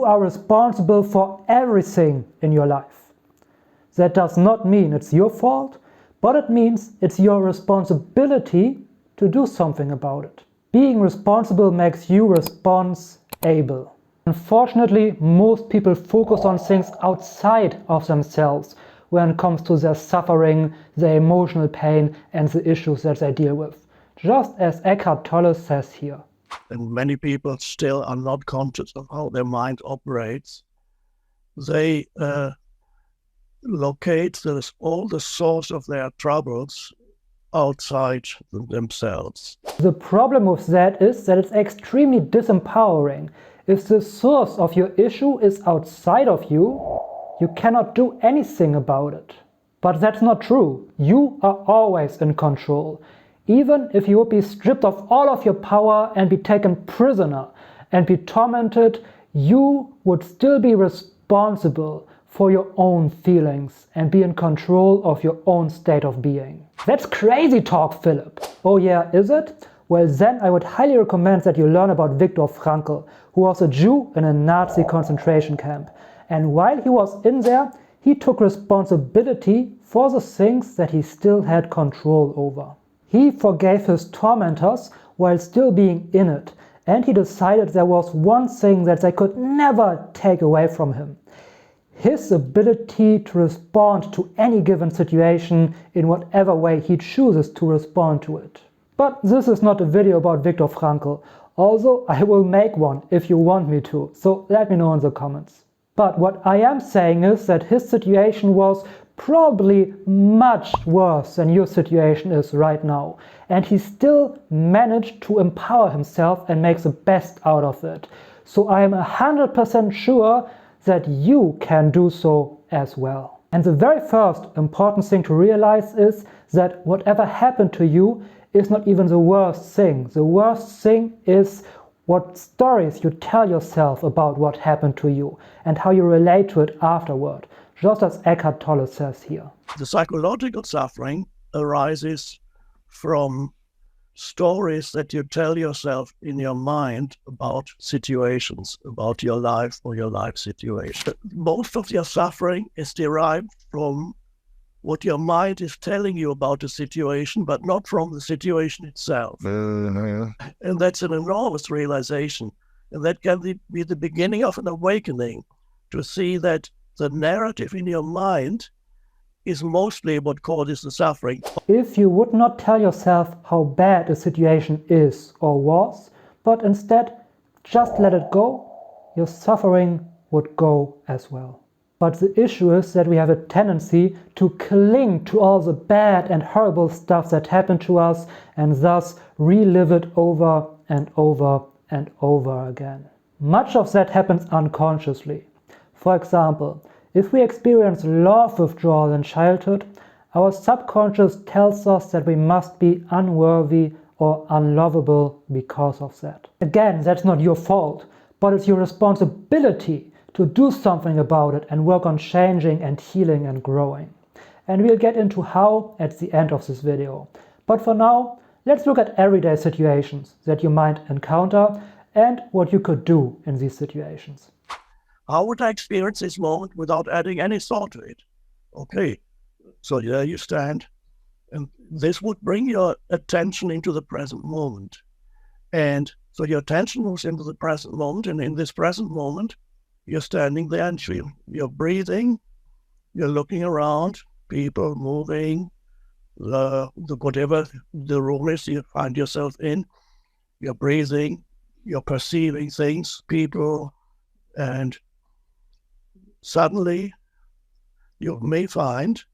are responsible for everything in your life. That does not mean it's your fault, but it means it's your responsibility to do something about it. Being responsible makes you response-able. Unfortunately, most people focus on things outside of themselves when it comes to their suffering, their emotional pain, and the issues that they deal with. Just as Eckhart Tolle says here. And many people still are not conscious of how their mind operates. They locate all the source of their troubles outside themselves. The problem with that is that it's extremely disempowering. If the source of your issue is outside of you, you cannot do anything about it. But that's not true. You are always in control. Even if you would be stripped of all of your power and be taken prisoner and be tormented, you would still be responsible for your own feelings and be in control of your own state of being. That's crazy talk, Philip. Oh yeah, is it? Well, then I would highly recommend that you learn about Viktor Frankl, who was a Jew in a Nazi concentration camp. And while he was in there, he took responsibility for the things that he still had control over. He forgave his tormentors while still being in it, and he decided there was one thing that they could never take away from him: his ability to respond to any given situation in whatever way he chooses to respond to it. But this is not a video about Viktor Frankl, although I will make one if you want me to, so let me know in the comments. But what I am saying is that his situation was probably much worse than your situation is right now, and he still managed to empower himself and make the best out of it. So I am 100% sure that you can do so as well. And the very first important thing to realize is that whatever happened to you is not even the worst thing. The worst thing is what stories you tell yourself about what happened to you and how you relate to it afterward, just as Eckhart Tolle says here. The psychological suffering arises from stories that you tell yourself in your mind about situations, about your life or your life situation. Most of your suffering is derived from what your mind is telling you about the situation, but not from the situation itself. And that's an enormous realization. And that can be the beginning of an awakening, to see that the narrative in your mind is mostly what causes the suffering. If you would not tell yourself how bad a situation is or was, but instead just let it go, your suffering would go as well. But the issue is that we have a tendency to cling to all the bad and horrible stuff that happened to us and thus relive it over and over and over again. Much of that happens unconsciously. For example, if we experience love withdrawal in childhood, our subconscious tells us that we must be unworthy or unlovable because of that. Again, that's not your fault, but it's your responsibility to do something about it and work on changing and healing and growing. And we'll get into how at the end of this video. But for now, let's look at everyday situations that you might encounter and what you could do in these situations. How would I experience this moment without adding any thought to it? Okay, so there you stand, and this would bring your attention into the present moment. And so your attention moves into the present moment, and in this present moment, you're standing there and you're breathing, you're looking around, people moving, whatever the room is you find yourself in, you're breathing, you're perceiving things, people, and suddenly you may find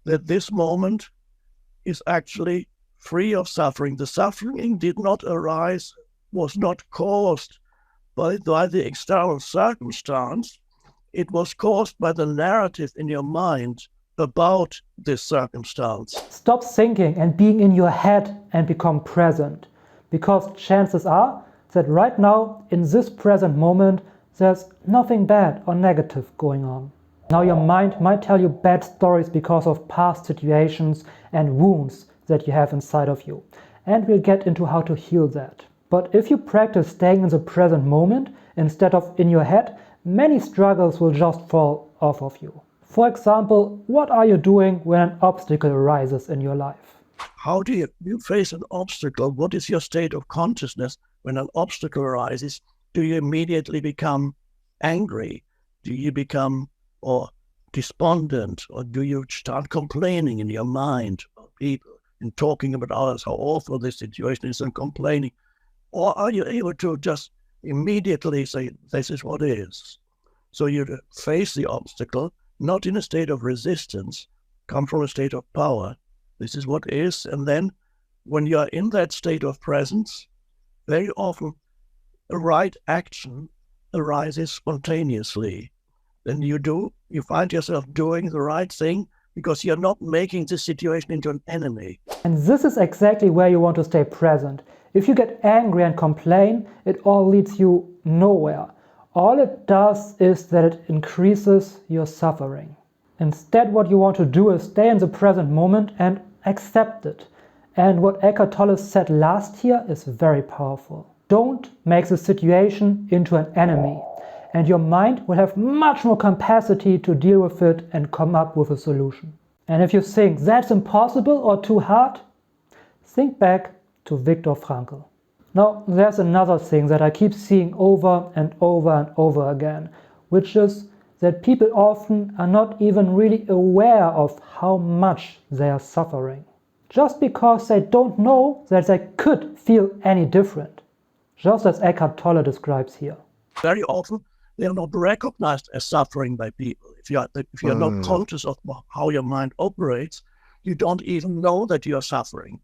that this moment is actually free of suffering. The suffering did not arise, was not caused by the external circumstance. It was caused by the narrative in your mind about this circumstance. Stop thinking and being in your head and become present, because chances are that right now, in this present moment, there's nothing bad or negative going on. Now your mind might tell you bad stories because of past situations and wounds that you have inside of you, and we'll get into how to heal that. But if you practice staying in the present moment instead of in your head, many struggles will just fall off of you. For example, what are you doing when an obstacle arises in your life? How do you face an obstacle? What is your state of consciousness when an obstacle arises? Do you immediately become angry? Do you become despondent? Or do you start complaining in your mind about people and talking about others, how awful this situation is, and complaining? Or are you able to just immediately say, this is what is? So you face the obstacle, not in a state of resistance, come from a state of power. This is what is. And then when you're in that state of presence, very often a right action arises spontaneously. Then you find yourself doing the right thing because you're not making the situation into an enemy. And this is exactly where you want to stay present. If you get angry and complain, it all leads you nowhere. All it does is that it increases your suffering. Instead, what you want to do is stay in the present moment and accept it. And what Eckhart Tolle said last year is very powerful. Don't make the situation into an enemy, and your mind will have much more capacity to deal with it and come up with a solution. And if you think that's impossible or too hard, think back to Viktor Frankl. Now, there's another thing that I keep seeing over and over and over again, which is that people often are not even really aware of how much they are suffering, just because they don't know that they could feel any different, just as Eckhart Tolle describes here. Very often, they are not recognized as suffering by people. If you're not conscious of how your mind operates, you don't even know that you are suffering.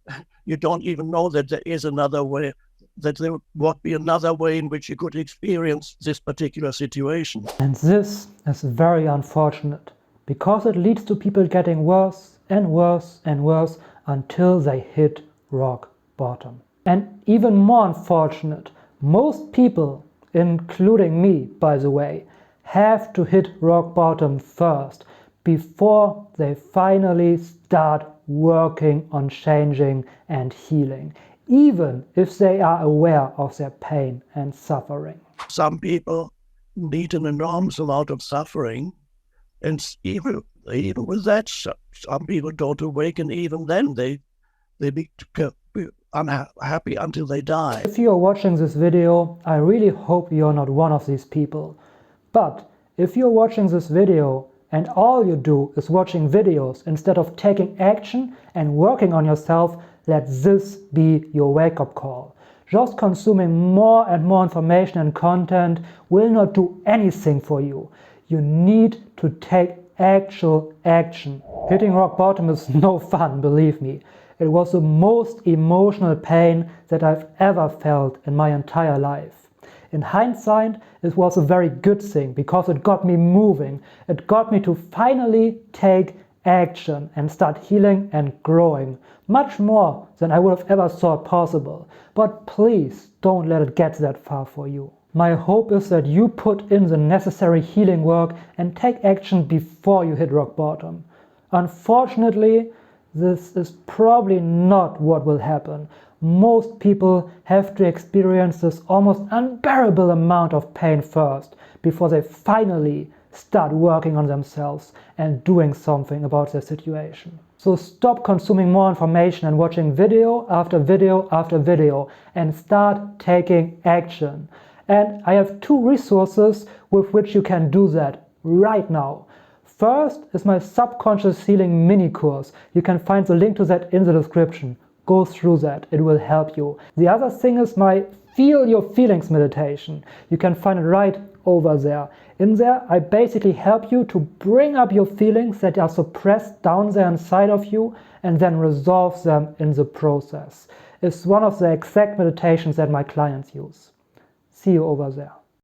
You don't even know that there is another way, that there would be another way in which you could experience this particular situation. And this is very unfortunate, because it leads to people getting worse and worse and worse until they hit rock bottom. And even more unfortunate, most people, including me, by the way, have to hit rock bottom first before they finally start working on changing and healing, even if they are aware of their pain and suffering. Some people need an enormous amount of suffering, and even with that, some people don't awaken. Even then, they be unhappy until they die. If you are watching this video, I really hope you're not one of these people. But if you're watching this video and all you do is watching videos instead of taking action and working on yourself, let this be your wake-up call. Just consuming more and more information and content will not do anything for you. You need to take actual action. Hitting rock bottom is no fun, believe me. It was the most emotional pain that I've ever felt in my entire life. In hindsight, it was a very good thing because it got me moving. It got me to finally take action and start healing and growing, much more than I would have ever thought possible. But please don't let it get that far for you. My hope is that you put in the necessary healing work and take action before you hit rock bottom. Unfortunately, this is probably not what will happen. Most people have to experience this almost unbearable amount of pain first before they finally start working on themselves and doing something about their situation. So stop consuming more information and watching video after video after video and start taking action. And I have 2 resources with which you can do that right now. First is my subconscious healing mini course. You can find the link to that in the description. Go through that, it will help you. The other thing is my Feel Your Feelings meditation. You can find it right over there. In there, I basically help you to bring up your feelings that are suppressed down there inside of you and then resolve them in the process. It's one of the exact meditations that my clients use. See you over there.